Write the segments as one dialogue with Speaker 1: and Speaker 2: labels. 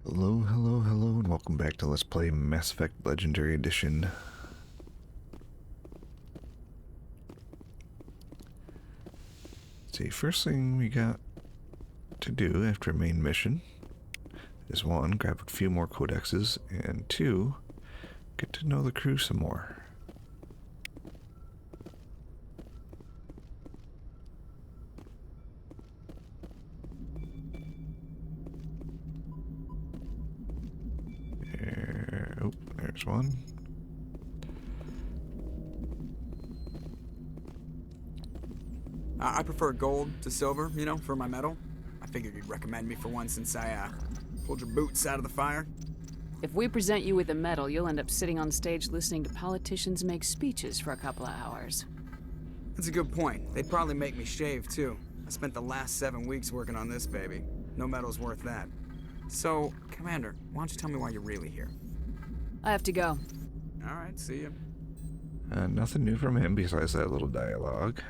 Speaker 1: Hello, hello, hello, and welcome back to Let's Play Mass Effect Legendary Edition. See, first thing we got to do after a main mission is one, grab a few more codexes, and two, get to know the crew some more. There's one.
Speaker 2: I prefer gold to silver, for my medal. I figured you'd recommend me for one since I pulled your boots out of the fire.
Speaker 3: If we present you with a medal, you'll end up sitting on stage listening to politicians make speeches for a couple of hours.
Speaker 2: That's a good point. They'd probably make me shave, too. I spent the last 7 weeks working on this baby. No medal's worth that. So, Commander, why don't you tell me why you're really here?
Speaker 3: I have to go.
Speaker 2: All right, see ya.
Speaker 1: Nothing new from him besides that little dialogue.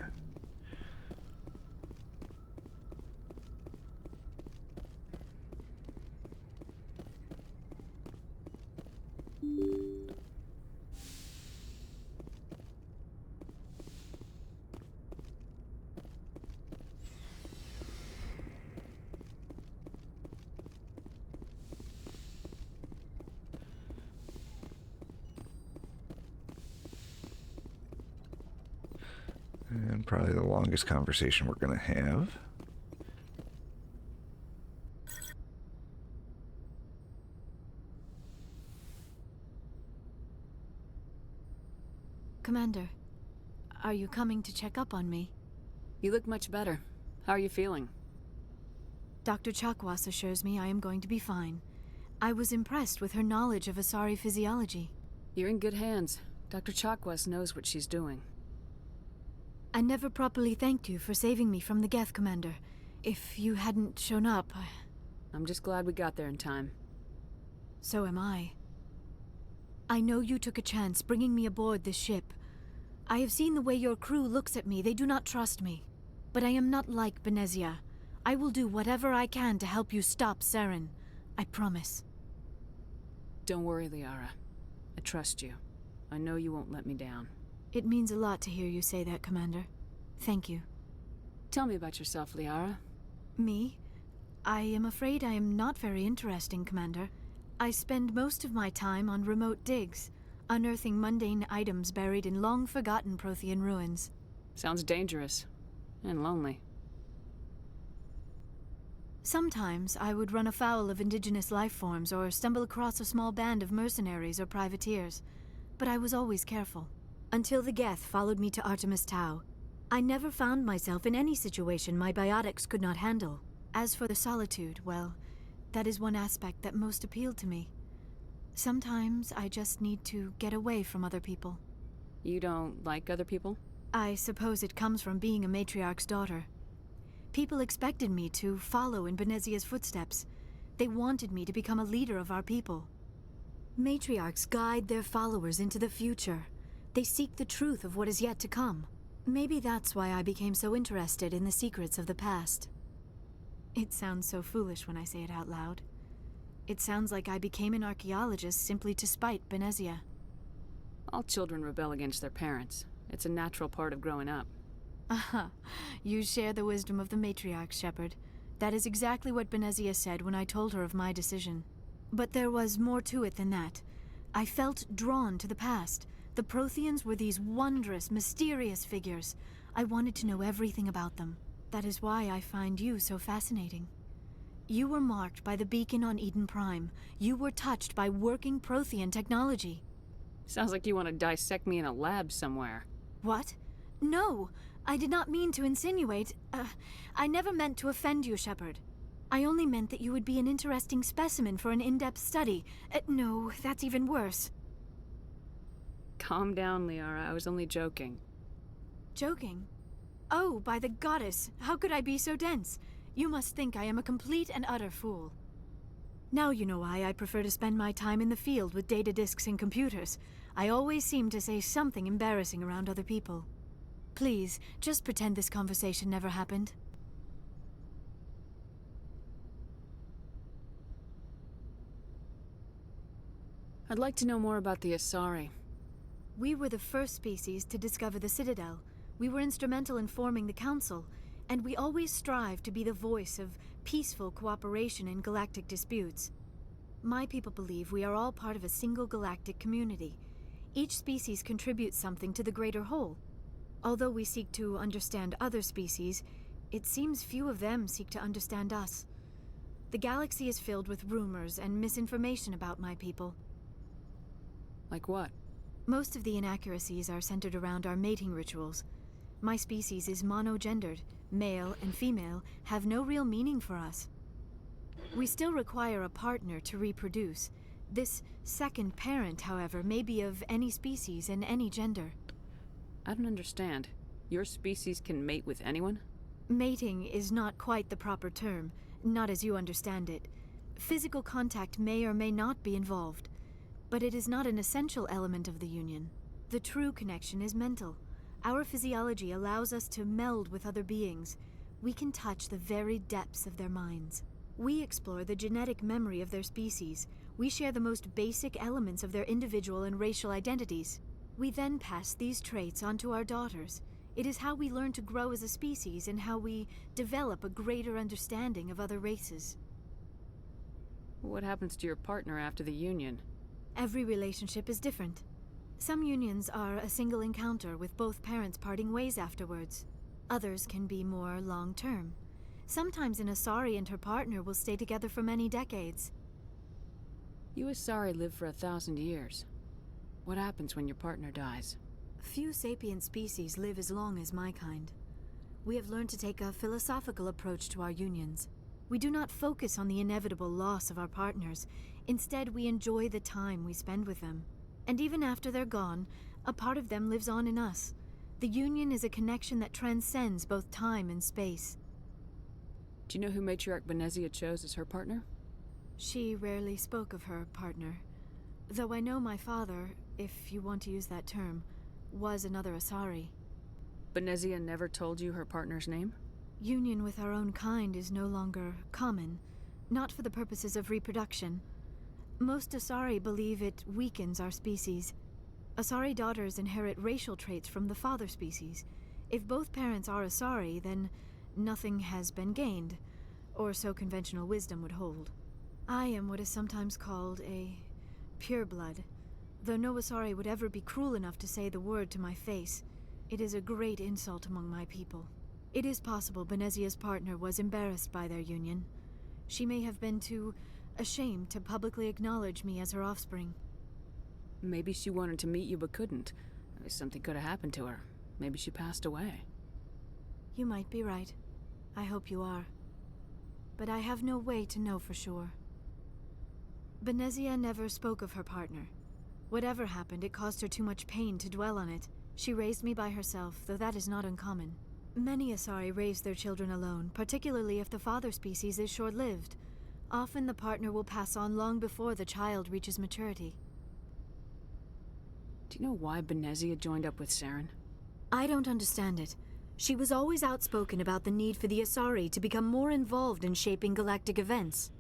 Speaker 1: And probably the longest conversation we're going to have.
Speaker 4: Commander, are you coming to check up on me?
Speaker 3: You look much better. How are you feeling?
Speaker 4: Dr. Chakwas assures me I am going to be fine. I was impressed with her knowledge of Asari physiology.
Speaker 3: You're in good hands. Dr. Chakwas knows what she's doing.
Speaker 4: I never properly thanked you for saving me from the Geth, Commander. If you hadn't shown up,
Speaker 3: I'm just glad we got there in time.
Speaker 4: So am I. I know you took a chance bringing me aboard this ship. I have seen the way your crew looks at me. They do not trust me. But I am not like Benezia. I will do whatever I can to help you stop Saren. I promise.
Speaker 3: Don't worry, Liara. I trust you. I know you won't let me down.
Speaker 4: It means a lot to hear you say that, Commander. Thank you.
Speaker 3: Tell me about yourself, Liara.
Speaker 4: Me? I am afraid I am not very interesting, Commander. I spend most of my time on remote digs, unearthing mundane items buried in long-forgotten Prothean ruins.
Speaker 3: Sounds dangerous. And lonely.
Speaker 4: Sometimes I would run afoul of indigenous life forms or stumble across a small band of mercenaries or privateers. But I was always careful. Until the Geth followed me to Artemis Tau. I never found myself in any situation my biotics could not handle. As for the solitude, well, that is one aspect that most appealed to me. Sometimes I just need to get away from other people.
Speaker 3: You don't like other people?
Speaker 4: I suppose it comes from being a matriarch's daughter. People expected me to follow in Benezia's footsteps. They wanted me to become a leader of our people. Matriarchs guide their followers into the future. They seek the truth of what is yet to come. Maybe that's why I became so interested in the secrets of the past. It sounds so foolish when I say it out loud. It sounds like I became an archaeologist simply to spite Benezia.
Speaker 3: All children rebel against their parents. It's a natural part of growing up.
Speaker 4: Aha, you share the wisdom of the matriarch, Shepard. That is exactly what Benezia said when I told her of my decision. But there was more to it than that. I felt drawn to the past. The Protheans were these wondrous, mysterious figures. I wanted to know everything about them. That is why I find you so fascinating. You were marked by the beacon on Eden Prime. You were touched by working Prothean technology.
Speaker 3: Sounds like you want to dissect me in a lab somewhere.
Speaker 4: What? No! I did not mean to insinuate. I never meant to offend you, Shepard. I only meant that you would be an interesting specimen for an in-depth study. No, that's even worse.
Speaker 3: Calm down, Liara. I was only joking.
Speaker 4: Joking? Oh, by the goddess, how could I be so dense? You must think I am a complete and utter fool. Now you know why I prefer to spend my time in the field with data disks and computers. I always seem to say something embarrassing around other people. Please, just pretend this conversation never happened.
Speaker 3: I'd like to know more about the Asari.
Speaker 4: We were the first species to discover the Citadel. We were instrumental in forming the Council, and we always strive to be the voice of peaceful cooperation in galactic disputes. My people believe we are all part of a single galactic community. Each species contributes something to the greater whole. Although we seek to understand other species, it seems few of them seek to understand us. The galaxy is filled with rumors and misinformation about my people.
Speaker 3: Like what?
Speaker 4: Most of the inaccuracies are centered around our mating rituals. My species is monogendered. Male and female have no real meaning for us. We still require a partner to reproduce. This second parent, however, may be of any species and any gender.
Speaker 3: I don't understand. Your species can mate with anyone?
Speaker 4: Mating is not quite the proper term, not as you understand it. Physical contact may or may not be involved, but it is not an essential element of the union. The true connection is mental. Our physiology allows us to meld with other beings. We can touch the very depths of their minds. We explore the genetic memory of their species. We share the most basic elements of their individual and racial identities. We then pass these traits on to our daughters. It is how we learn to grow as a species and how we develop a greater understanding of other races.
Speaker 3: What happens to your partner after the union?
Speaker 4: Every relationship is different. Some unions are a single encounter with both parents parting ways afterwards. Others can be more long-term. Sometimes an Asari and her partner will stay together for many decades.
Speaker 3: You Asari live for 1,000 years. What happens when your partner dies?
Speaker 4: Few sapient species live as long as my kind. We have learned to take a philosophical approach to our unions. We do not focus on the inevitable loss of our partners. Instead, we enjoy the time we spend with them. And even after they're gone, a part of them lives on in us. The union is a connection that transcends both time and space.
Speaker 3: Do you know who Matriarch Benezia chose as her partner?
Speaker 4: She rarely spoke of her partner. Though I know my father, if you want to use that term, was another Asari.
Speaker 3: Benezia never told you her partner's name?
Speaker 4: Union with our own kind is no longer common, not for the purposes of reproduction. Most Asari believe it weakens our species. Asari daughters inherit racial traits from the father species. If both parents are Asari, then nothing has been gained, or so conventional wisdom would hold. I am what is sometimes called a pureblood, though no Asari would ever be cruel enough to say the word to my face. It is a great insult among my people. It is possible Benezia's partner was embarrassed by their union. She may have been too ashamed to publicly acknowledge me as her offspring.
Speaker 3: Maybe she wanted to meet you but couldn't. Something could have happened to her. Maybe she passed away.
Speaker 4: You might be right. I hope you are. But I have no way to know for sure. Benezia never spoke of her partner. Whatever happened, it caused her too much pain to dwell on it. She raised me by herself, though that is not uncommon. Many Asari raise their children alone, particularly if the father species is short-lived. Often the partner will pass on long before the child reaches maturity.
Speaker 3: Do you know why Benezia joined up with Saren?
Speaker 4: I don't understand it. She was always outspoken about the need for the Asari to become more involved in shaping galactic events.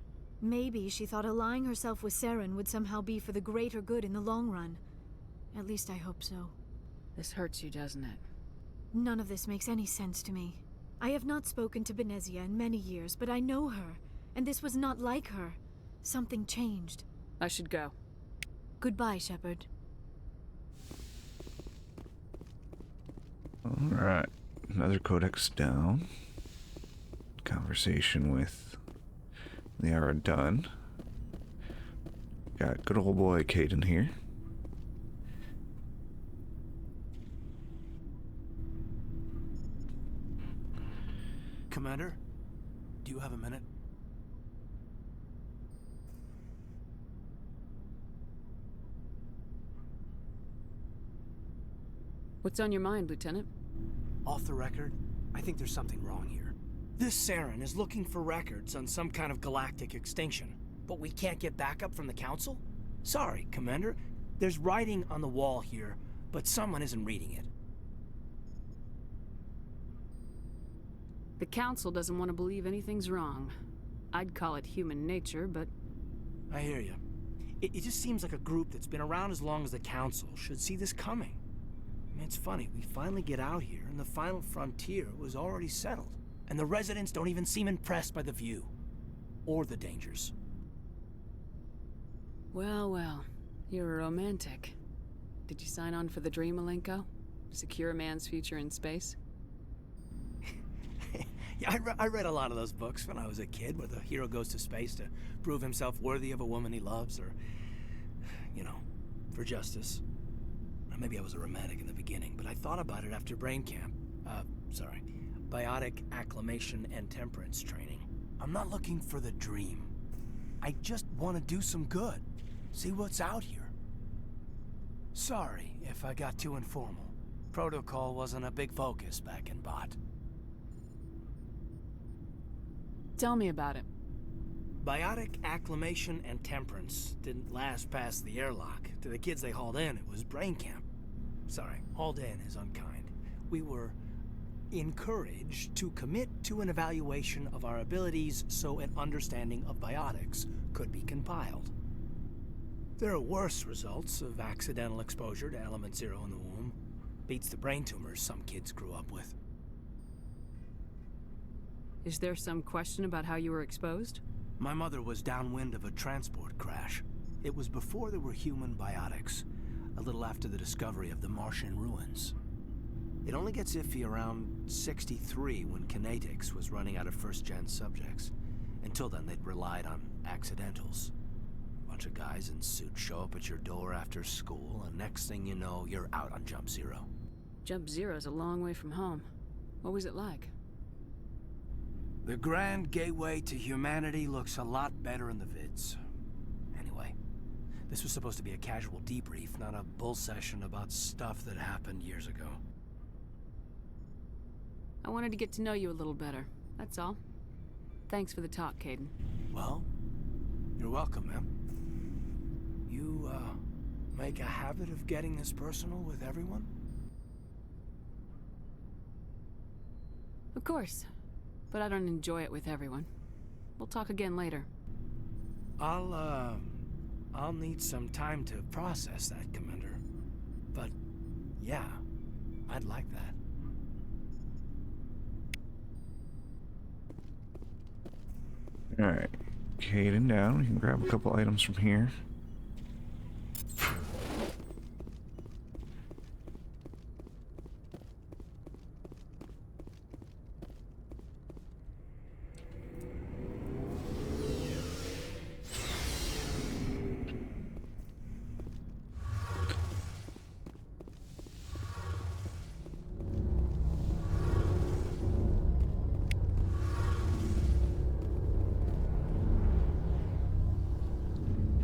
Speaker 4: Maybe she thought allying herself with Saren would somehow be for the greater good in the long run. At least I hope so.
Speaker 3: This hurts you, doesn't it?
Speaker 4: None of this makes any sense to me. I have not spoken to Benezia in many years, but I know her, and this was not like her. Something changed.
Speaker 3: I should go.
Speaker 4: Goodbye, Shepard.
Speaker 1: Alright, another codex down. Conversation with Liara done. Got good old boy Caden here.
Speaker 5: Commander, do you have a minute?
Speaker 3: What's on your mind, Lieutenant?
Speaker 5: Off the record, I think there's something wrong here. This Saren is looking for records on some kind of galactic extinction, but we can't get backup from the Council? Sorry, Commander. There's writing on the wall here, but someone isn't reading it.
Speaker 3: The Council doesn't want to believe anything's wrong. I'd call it human nature, but...
Speaker 5: I hear you. It just seems like a group that's been around as long as the Council should see this coming. I mean, it's funny, we finally get out here, and the final frontier was already settled. And the residents don't even seem impressed by the view. Or the dangers.
Speaker 3: Well, well. You're a romantic. Did you sign on for the dream, Malenko? Secure a man's future in space?
Speaker 5: Yeah, I read a lot of those books when I was a kid, where the hero goes to space to prove himself worthy of a woman he loves, or, you know, for justice. Or maybe I was a romantic in the beginning, but I thought about it after brain camp. Biotic acclimation and temperance training. I'm not looking for the dream. I just want to do some good. See what's out here. Sorry if I got too informal. Protocol wasn't a big focus back in Bot.
Speaker 3: Tell me about it.
Speaker 5: Biotic acclimation and temperance didn't last past the airlock. To the kids they hauled in, it was brain camp. Sorry, hauled in is unkind. We were encouraged to commit to an evaluation of our abilities so an understanding of biotics could be compiled. There are worse results of accidental exposure to element 0 in the womb. Beats the brain tumors some kids grew up with.
Speaker 3: Is there some question about how you were exposed?
Speaker 5: My mother was downwind of a transport crash. It was before there were human biotics, a little after the discovery of the Martian ruins. It only gets iffy around 63 when Kinetics was running out of first-gen subjects. Until then, they'd relied on accidentals. A bunch of guys in suits show up at your door after school, and next thing you know, you're out on Jump Zero.
Speaker 3: Jump Zero's a long way from home. What was it like?
Speaker 5: The grand gateway to humanity looks a lot better in the vids. Anyway, this was supposed to be a casual debrief, not a bull session about stuff that happened years ago.
Speaker 3: I wanted to get to know you a little better, that's all. Thanks for the talk, Caden.
Speaker 5: Well, you're welcome, ma'am. You, make a habit of getting this personal with everyone?
Speaker 3: Of course, but I don't enjoy it with everyone. We'll talk again later.
Speaker 5: I'll need some time to process that, Commander. But, yeah, I'd like that.
Speaker 1: Alright. Caden down. We can grab a couple items from here.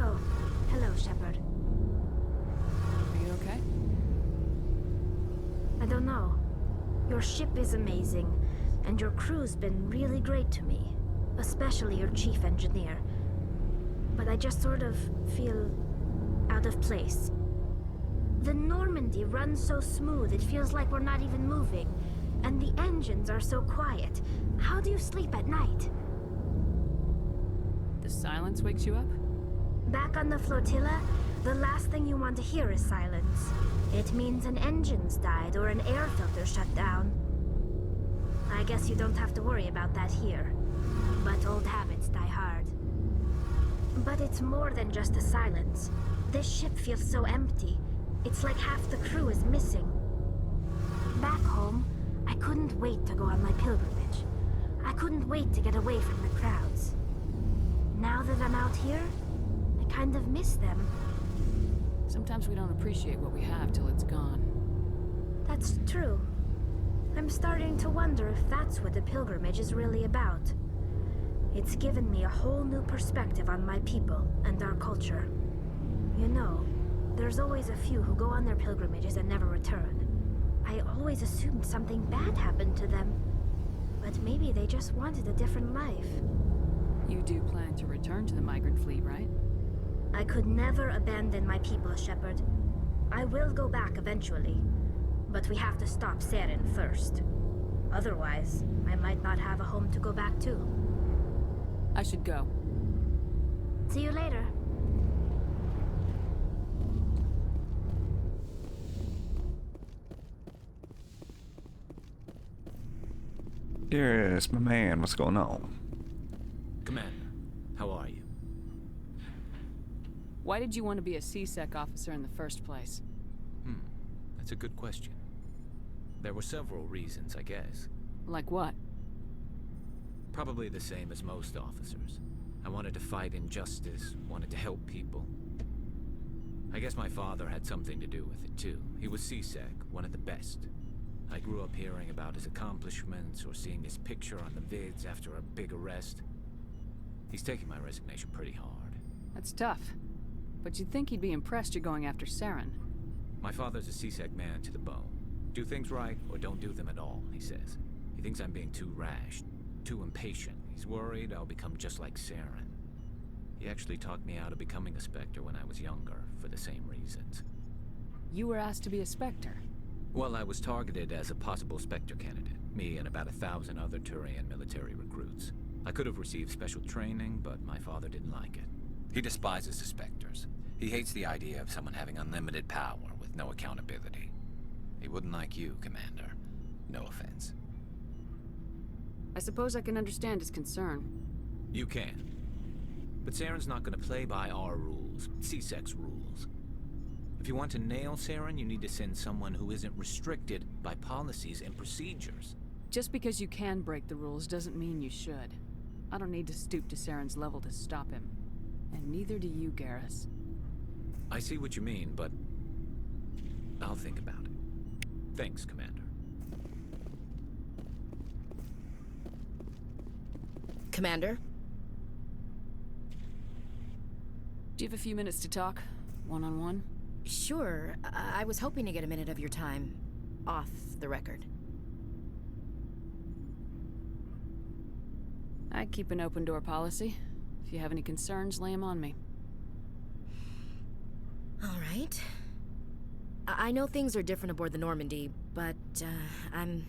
Speaker 4: Oh, hello, Shepard.
Speaker 3: Are you okay?
Speaker 4: I don't know. Your ship is amazing, and your crew's been really great to me. Especially your chief engineer. But I just sort of feel out of place. The Normandy runs so smooth it feels like we're not even moving. And the engines are so quiet. How do you sleep at night?
Speaker 3: The silence wakes you up?
Speaker 4: Back on the flotilla, the last thing you want to hear is silence. It means an engine's died or an air filter shut down. I guess you don't have to worry about that here. But old habits die hard. But it's more than just the silence. This ship feels so empty. It's like half the crew is missing. Back home, I couldn't wait to go on my pilgrimage. I couldn't wait to get away from the crowds. Now that I'm out here, I kind of miss them.
Speaker 3: Sometimes we don't appreciate what we have till it's gone.
Speaker 4: That's true. I'm starting to wonder if that's what the pilgrimage is really about. It's given me a whole new perspective on my people and our culture. You know, there's always a few who go on their pilgrimages and never return. I always assumed something bad happened to them. But maybe they just wanted a different life.
Speaker 3: You do plan to return to the migrant fleet, right?
Speaker 4: I could never abandon my people, Shepard. I will go back eventually. But we have to stop Saren first. Otherwise, I might not have a home to go back to.
Speaker 3: I should go.
Speaker 4: See you later.
Speaker 1: Yes, my man, what's going on?
Speaker 6: Commander, how are you?
Speaker 3: Why did you want to be a C-Sec officer in the first place?
Speaker 6: That's a good question. There were several reasons, I guess.
Speaker 3: Like what?
Speaker 6: Probably the same as most officers. I wanted to fight injustice, wanted to help people. I guess my father had something to do with it, too. He was C-Sec, one of the best. I grew up hearing about his accomplishments or seeing his picture on the vids after a big arrest. He's taking my resignation pretty hard.
Speaker 3: That's tough. But you'd think he'd be impressed you're going after Saren.
Speaker 6: My father's a C-Sec man to the bone. Do things right or don't do them at all, he says. He thinks I'm being too rash, too impatient. He's worried I'll become just like Saren. He actually talked me out of becoming a Spectre when I was younger, for the same reasons.
Speaker 3: You were asked to be a Spectre.
Speaker 6: Well, I was targeted as a possible Spectre candidate, me and about 1,000 other Turian military recruits. I could have received special training, but my father didn't like it. He despises the Spectres. He hates the idea of someone having unlimited power with no accountability. He wouldn't like you, Commander. No offense.
Speaker 3: I suppose I can understand his concern.
Speaker 6: You can. But Saren's not going to play by our rules, C-Sec's rules. If you want to nail Saren, you need to send someone who isn't restricted by policies and procedures.
Speaker 3: Just because you can break the rules doesn't mean you should. I don't need to stoop to Saren's level to stop him. And neither do you, Garrus.
Speaker 6: I see what you mean, but I'll think about it. Thanks, Commander.
Speaker 7: Commander?
Speaker 3: Do you have a few minutes to talk? One-on-one?
Speaker 7: Sure. I was hoping to get a minute of your time off the record.
Speaker 3: I keep an open door policy. If you have any concerns, lay them on me.
Speaker 7: All right. I know things are different aboard the Normandy, but I'm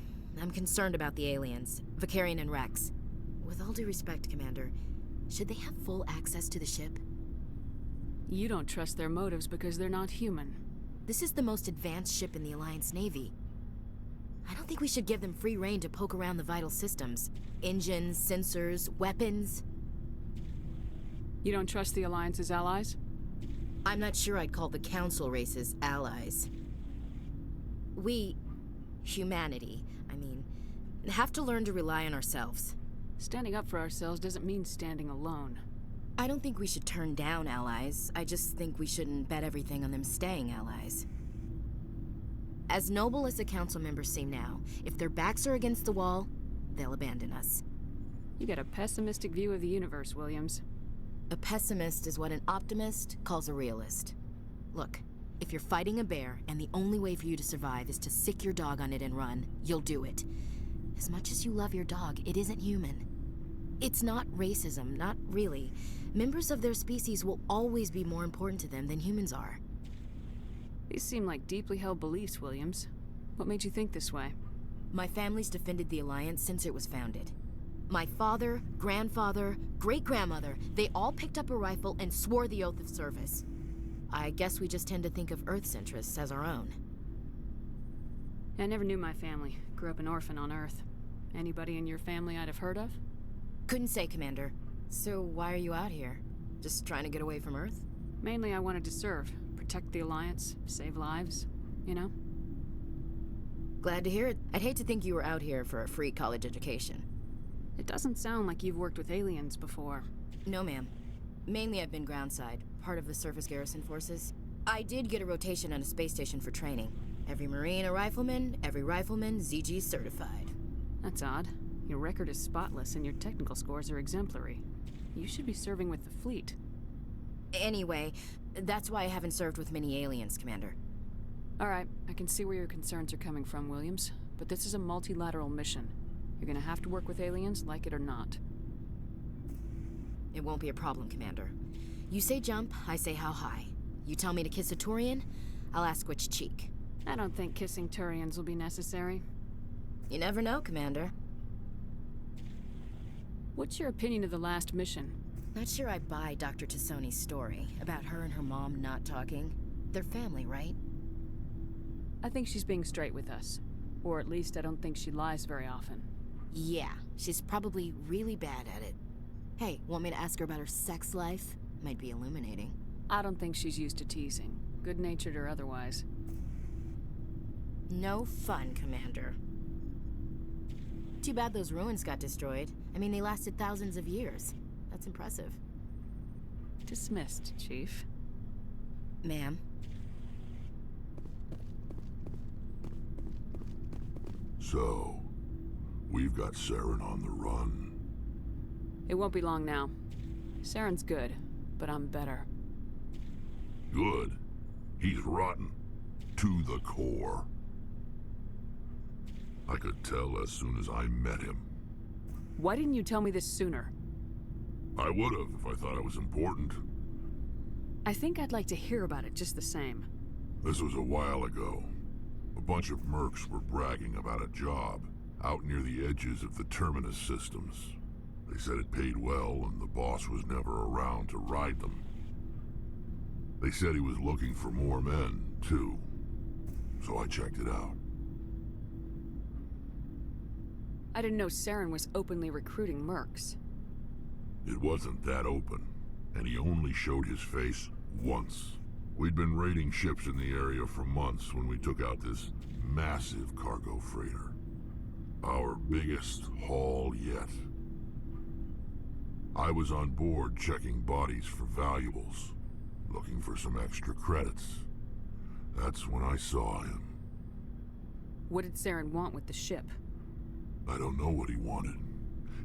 Speaker 7: concerned about the aliens, Vicarian and Rex. With all due respect, Commander, should they have full access to the ship?
Speaker 3: You don't trust their motives because they're not human.
Speaker 7: This is the most advanced ship in the Alliance Navy. I don't think we should give them free rein to poke around the vital systems. Engines, sensors, weapons.
Speaker 3: You don't trust the Alliance's allies?
Speaker 7: I'm not sure I'd call the Council races allies. We, humanity, have to learn to rely on ourselves.
Speaker 3: Standing up for ourselves doesn't mean standing alone.
Speaker 7: I don't think we should turn down allies. I just think we shouldn't bet everything on them staying allies. As noble as the Council members seem now, if their backs are against the wall, they'll abandon us.
Speaker 3: You got a pessimistic view of the universe, Williams.
Speaker 7: A pessimist is what an optimist calls a realist. Look, if you're fighting a bear and the only way for you to survive is to sick your dog on it and run, you'll do it. As much as you love your dog, it isn't human. It's not racism, not really. Members of their species will always be more important to them than humans are.
Speaker 3: These seem like deeply held beliefs, Williams. What made you think this way?
Speaker 7: My family's defended the Alliance since it was founded. My father, grandfather, great-grandmother, they all picked up a rifle and swore the oath of service. I guess we just tend to think of Earth's interests as our own.
Speaker 3: I never knew my family. Grew up an orphan on Earth. Anybody in your family I'd have heard of?
Speaker 7: Couldn't say, Commander. So why are you out here? Just trying to get away from Earth?
Speaker 3: Mainly I wanted to serve. Protect the Alliance, save lives, you know?
Speaker 7: Glad to hear it. I'd hate to think you were out here for a free college education.
Speaker 3: It doesn't sound like you've worked with aliens before.
Speaker 7: No, ma'am. Mainly I've been groundside, part of the surface garrison forces. I did get a rotation on a space station for training. Every Marine a rifleman, every rifleman ZG certified.
Speaker 3: That's odd. Your record is spotless and your technical scores are exemplary. You should be serving with the fleet.
Speaker 7: Anyway, that's why I haven't served with many aliens, Commander.
Speaker 3: Alright, I can see where your concerns are coming from, Williams. But this is a multilateral mission. You're gonna have to work with aliens, like it or not.
Speaker 7: It won't be a problem, Commander. You say jump, I say how high. You tell me to kiss a Turian, I'll ask which cheek.
Speaker 3: I don't think kissing Turians will be necessary.
Speaker 7: You never know, Commander.
Speaker 3: What's your opinion of the last mission?
Speaker 7: Not sure I buy Dr. Tassoni's story about her and her mom not talking. They're family, right?
Speaker 3: I think she's being straight with us. Or at least I don't think she lies very often.
Speaker 7: Yeah, she's probably really bad at it. Hey, want me to ask her about her sex life? Might be illuminating.
Speaker 3: I don't think she's used to teasing, good-natured or otherwise.
Speaker 7: No fun, Commander. Too bad those ruins got destroyed. I mean, they lasted thousands of years. That's impressive.
Speaker 3: Dismissed, Chief.
Speaker 7: Ma'am.
Speaker 8: So, we've got Saren on the run.
Speaker 3: It won't be long now. Saren's good, but I'm better.
Speaker 8: Good. He's rotten. To the core. I could tell as soon as I met him.
Speaker 3: Why didn't you tell me this sooner?
Speaker 8: I would have if I thought it was important.
Speaker 3: I think I'd like to hear about it just the same.
Speaker 8: This was a while ago. A bunch of mercs were bragging about a job out near the edges of the Terminus systems. They said it paid well and the boss was never around to ride them. They said he was looking for more men, too. So I checked it out.
Speaker 3: I didn't know Saren was openly recruiting mercs.
Speaker 8: It wasn't that open, and he only showed his face once. We'd been raiding ships in the area for months when we took out this massive cargo freighter. Our biggest haul yet. I was on board checking bodies for valuables, looking for some extra credits. That's when I saw him.
Speaker 3: What did Saren want with the ship?
Speaker 8: I don't know what he wanted.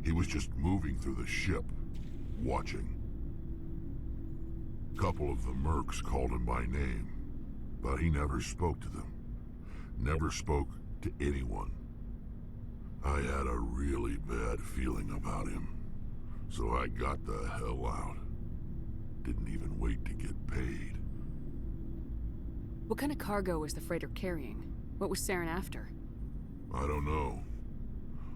Speaker 8: He was just moving through the ship, watching. Couple of the mercs called him by name, but he never spoke to them. Never spoke to anyone. I had a really bad feeling about him, so I got the hell out. Didn't even wait to get paid.
Speaker 3: What kind of cargo was the freighter carrying? What was Saren after?
Speaker 8: I don't know.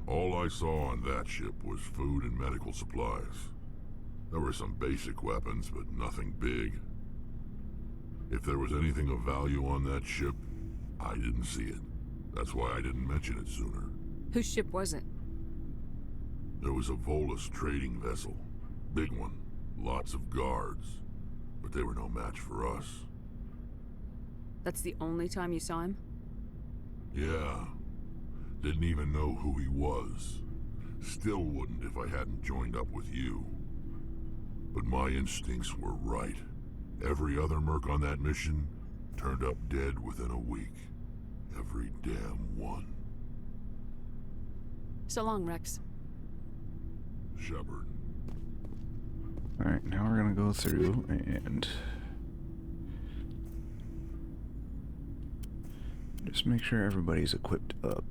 Speaker 8: All I saw on that ship was food and medical supplies. There were some basic weapons, but nothing big. If there was anything of value on that ship, I didn't see it. That's why I didn't mention it sooner.
Speaker 3: Whose ship was it?
Speaker 8: There was a Volus trading vessel. Big one. Lots of guards. But they were no match for us.
Speaker 3: That's the only time you saw him?
Speaker 8: Yeah. Didn't even know who he was. Still wouldn't if I hadn't joined up with you. But my instincts were right. Every other merc on that mission turned up dead within a week. Every damn one.
Speaker 3: So long, Rex.
Speaker 8: Shepard.
Speaker 1: Alright, now we're gonna go through and just make sure everybody's equipped up.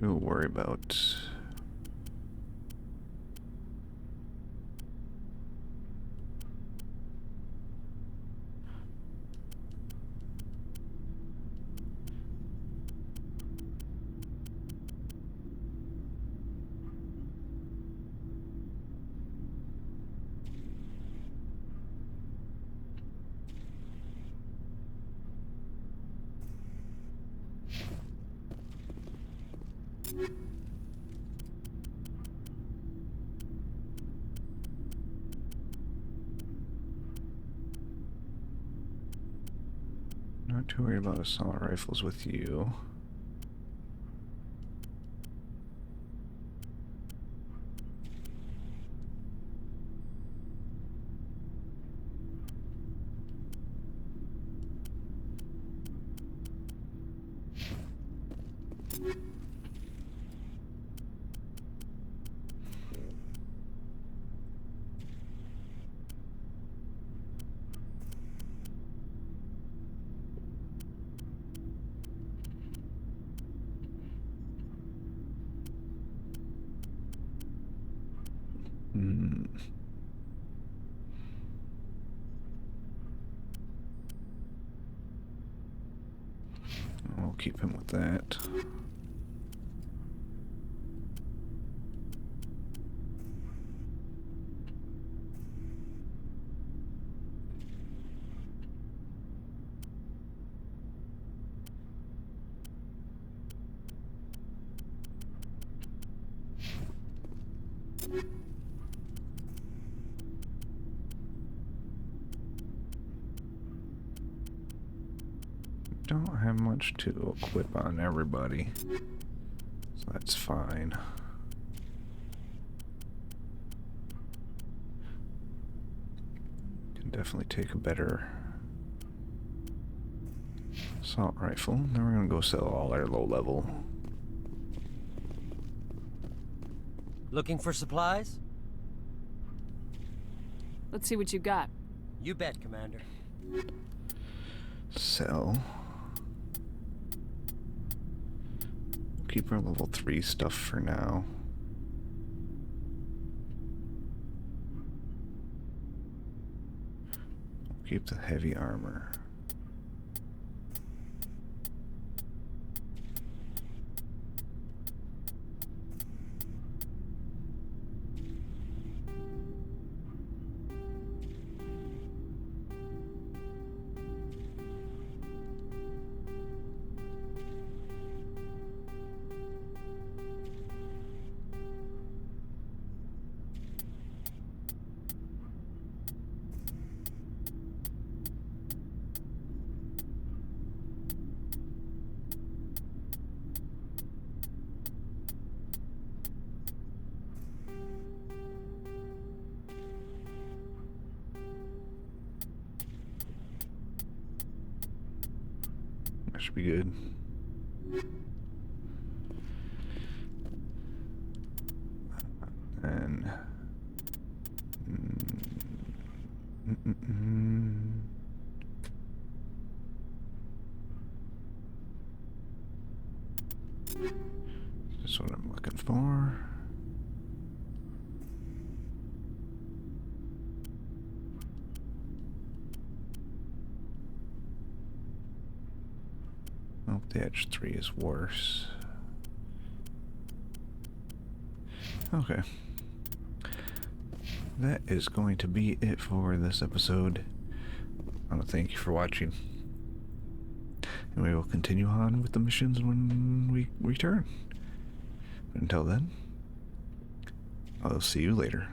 Speaker 1: We'll worry about not too worried about assault rifles with you. I'll keep him with that. Don't have much to equip on everybody, so that's fine. Can definitely take a better assault rifle. Then we're gonna go sell all our low level.
Speaker 9: Looking for supplies?
Speaker 3: Let's see what you got.
Speaker 9: You bet, Commander.
Speaker 1: Sell. Keep our level 3 stuff for now. Keep the heavy armor. That should be good. And that's what I'm looking for. Oh, the edge 3 is worse. Okay. That is going to be it for this episode. I want to thank you for watching. And we will continue on with the missions when we return. But until then, I'll see you later.